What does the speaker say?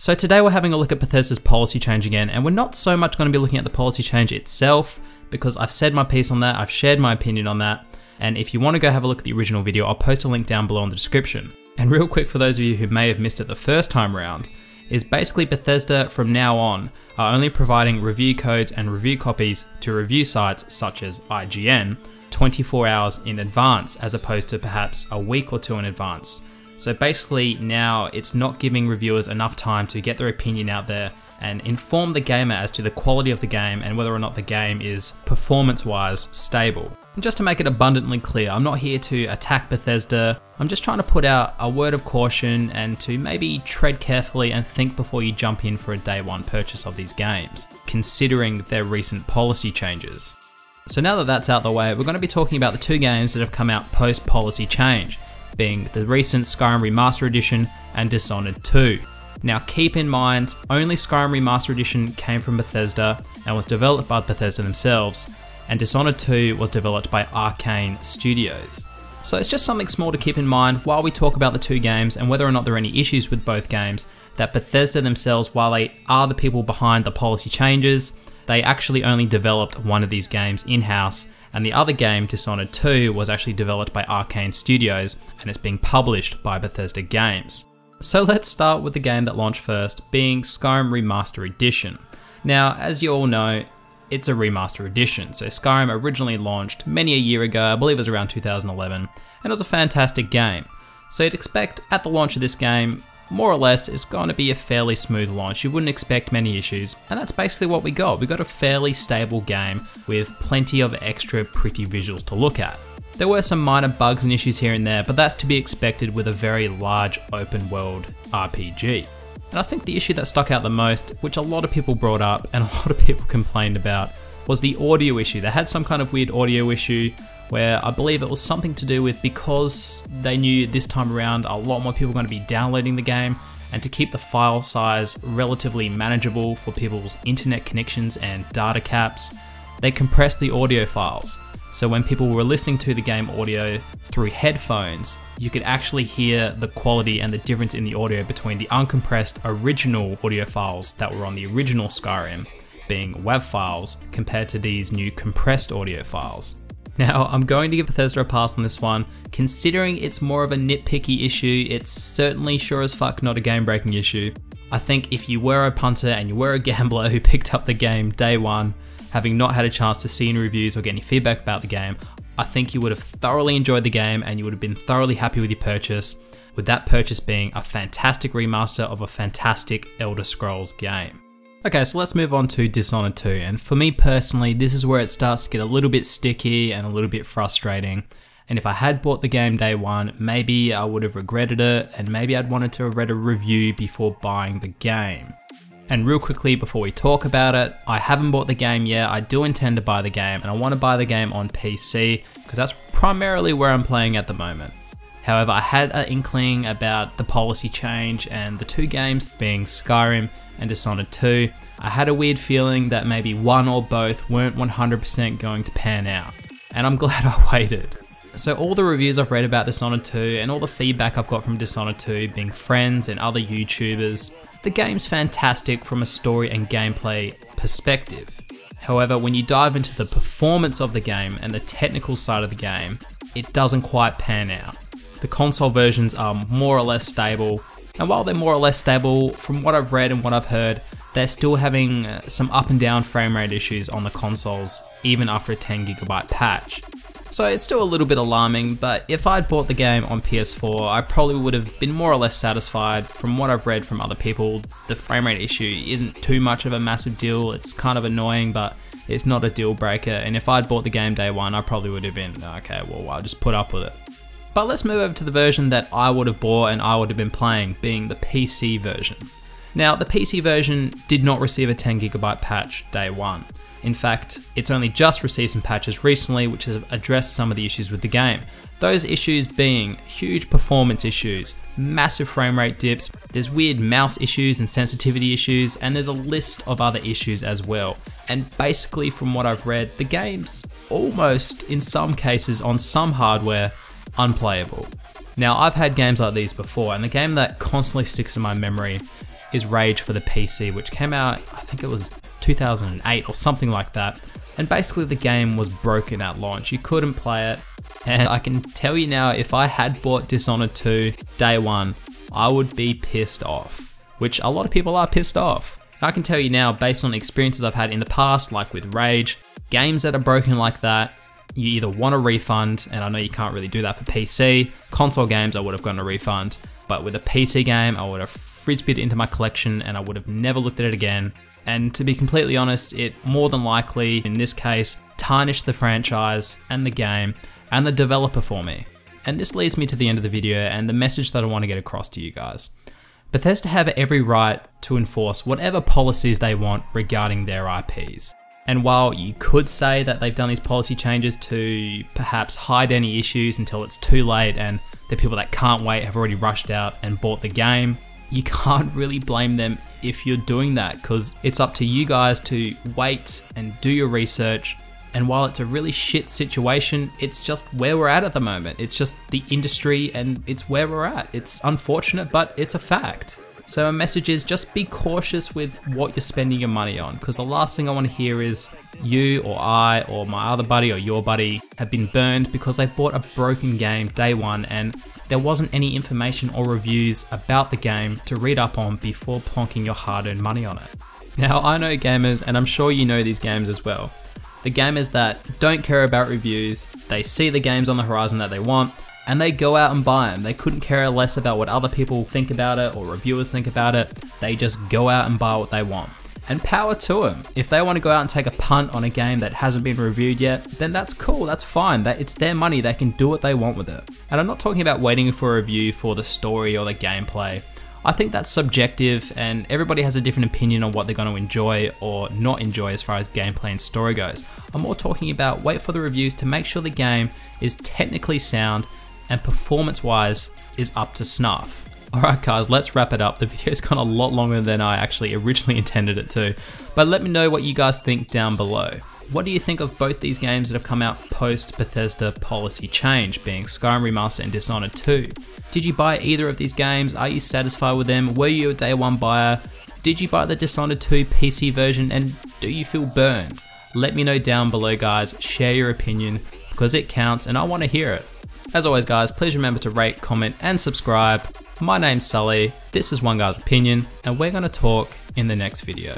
So today we're having a look at Bethesda's policy change again, and we're not so much going to be looking at the policy change itself, because I've said my piece on that, I've shared my opinion on that, and if you want to go have a look at the original video, I'll post a link down below in the description. And real quick, for those of you who may have missed it the first time around, is basically Bethesda from now on are only providing review codes and review copies to review sites such as IGN 24 hours in advance, as opposed to perhaps a week or two in advance. So basically now it's not giving reviewers enough time to get their opinion out there and inform the gamer as to the quality of the game and whether or not the game is performance-wise stable. And just to make it abundantly clear, I'm not here to attack Bethesda, I'm just trying to put out a word of caution and to maybe tread carefully and think before you jump in for a day one purchase of these games, considering their recent policy changes. So now that that's out the way, we're going to be talking about the two games that have come out post-policy change, being the recent Skyrim Remaster Edition and Dishonored 2. Now keep in mind, only Skyrim Remaster Edition came from Bethesda and was developed by Bethesda themselves, and Dishonored 2 was developed by Arcane Studios. So it's just something small to keep in mind while we talk about the two games and whether or not there are any issues with both games, that Bethesda themselves, while they are the people behind the policy changes, they actually only developed one of these games in-house, and the other game, Dishonored 2, was actually developed by Arcane Studios and it's being published by Bethesda Games. So let's start with the game that launched first, being Skyrim Remaster Edition. Now, as you all know, it's a remaster edition, so Skyrim originally launched many a year ago, I believe it was around 2011, and it was a fantastic game. So you'd expect at the launch of this game, more or less, it's going to be a fairly smooth launch. You wouldn't expect many issues, and that's basically what we got. We got a fairly stable game with plenty of extra pretty visuals to look at. There were some minor bugs and issues here and there, but that's to be expected with a very large open world RPG. And I think the issue that stuck out the most, which a lot of people brought up and a lot of people complained about, was the audio issue. They had some kind of weird audio issue where I believe it was something to do with, because they knew this time around a lot more people were going to be downloading the game, and to keep the file size relatively manageable for people's internet connections and data caps, they compressed the audio files. So when people were listening to the game audio through headphones, you could actually hear the quality and the difference in the audio between the uncompressed original audio files that were on the original Skyrim, being WAV files, compared to these new compressed audio files. Now, I'm going to give Bethesda a pass on this one. Considering it's more of a nitpicky issue, it's certainly sure as fuck not a game-breaking issue. I think if you were a punter and you were a gambler who picked up the game day one, having not had a chance to see any reviews or get any feedback about the game, I think you would have thoroughly enjoyed the game and you would have been thoroughly happy with your purchase, with that purchase being a fantastic remaster of a fantastic Elder Scrolls game. Okay, so let's move on to Dishonored 2, and for me personally, this is where it starts to get a little bit sticky and a little bit frustrating. And if I had bought the game day one, maybe I would have regretted it, and maybe I'd wanted to have read a review before buying the game. And real quickly before we talk about it, I haven't bought the game yet. I do intend to buy the game, and I want to buy the game on PC because that's primarily where I'm playing at the moment. However, I had an inkling about the policy change and the two games being Skyrim and Dishonored 2. I had a weird feeling that maybe one or both weren't 100% going to pan out, and I'm glad I waited. So all the reviews I've read about Dishonored 2 and all the feedback I've got from Dishonored 2, being friends and other YouTubers, the game's fantastic from a story and gameplay perspective. However, when you dive into the performance of the game and the technical side of the game, it doesn't quite pan out. The console versions are more or less stable, and while they're more or less stable, from what I've read and what I've heard, they're still having some up and down frame rate issues on the consoles, even after a 10GB patch. So it's still a little bit alarming, but if I'd bought the game on PS4, I probably would have been more or less satisfied. From what I've read from other people, the frame rate issue isn't too much of a massive deal. It's kind of annoying, but it's not a deal breaker. And if I'd bought the game day one, I probably would have been, okay, well, I'll just put up with it. But let's move over to the version that I would have bought and I would have been playing, being the PC version. Now, the PC version did not receive a 10GB patch day one. In fact, it's only just received some patches recently which have addressed some of the issues with the game. Those issues being huge performance issues, massive frame rate dips, there's weird mouse issues and sensitivity issues, and there's a list of other issues as well. And basically from what I've read, the game's almost, in some cases on some hardware, unplayable. Now, I've had games like these before, and the game that constantly sticks in my memory is Rage for the PC, which came out, I think it was 2008 or something like that. And basically the game was broken at launch. You couldn't play it. And I can tell you now, if I had bought Dishonored 2 day one, I would be pissed off, which a lot of people are pissed off. And I can tell you now, based on the experiences I've had in the past, like with Rage, games that are broken like that, you either want a refund, and I know you can't really do that for PC. Console games, I would have gotten a refund. But with a PC game, I would have frisbeed it into my collection and I would have never looked at it again. And to be completely honest, it more than likely, in this case, tarnished the franchise and the game and the developer for me. And this leads me to the end of the video and the message that I want to get across to you guys. Bethesda have every right to enforce whatever policies they want regarding their IPs. And while you could say that they've done these policy changes to perhaps hide any issues until it's too late and the people that can't wait have already rushed out and bought the game, you can't really blame them if you're doing that, because it's up to you guys to wait and do your research. And while it's a really shit situation, it's just where we're at the moment. It's just the industry and it's where we're at. It's unfortunate, but it's a fact. So my message is just be cautious with what you're spending your money on, because the last thing I want to hear is you or I or my other buddy or your buddy have been burned because they bought a broken game day one and there wasn't any information or reviews about the game to read up on before plonking your hard-earned money on it. Now, I know gamers, and I'm sure you know these games as well. The gamers that don't care about reviews, they see the games on the horizon that they want, and they go out and buy them. They couldn't care less about what other people think about it or reviewers think about it. They just go out and buy what they want. And power to them. If they want to go out and take a punt on a game that hasn't been reviewed yet, then that's cool, that's fine. It's their money, they can do what they want with it. And I'm not talking about waiting for a review for the story or the gameplay. I think that's subjective and everybody has a different opinion on what they're going to enjoy or not enjoy as far as gameplay and story goes. I'm more talking about wait for the reviews to make sure the game is technically sound and performance-wise is up to snuff. Alright guys, let's wrap it up. The video's gone a lot longer than I actually originally intended it to, but let me know what you guys think down below. What do you think of both these games that have come out post Bethesda policy change, being Skyrim Remastered and Dishonored 2? Did you buy either of these games? Are you satisfied with them? Were you a day one buyer? Did you buy the Dishonored 2 PC version and do you feel burned? Let me know down below guys, share your opinion because it counts and I want to hear it. As always guys, please remember to rate, comment and subscribe. My name's Sully, this is One Guy's Opinion, and we're going to talk in the next video.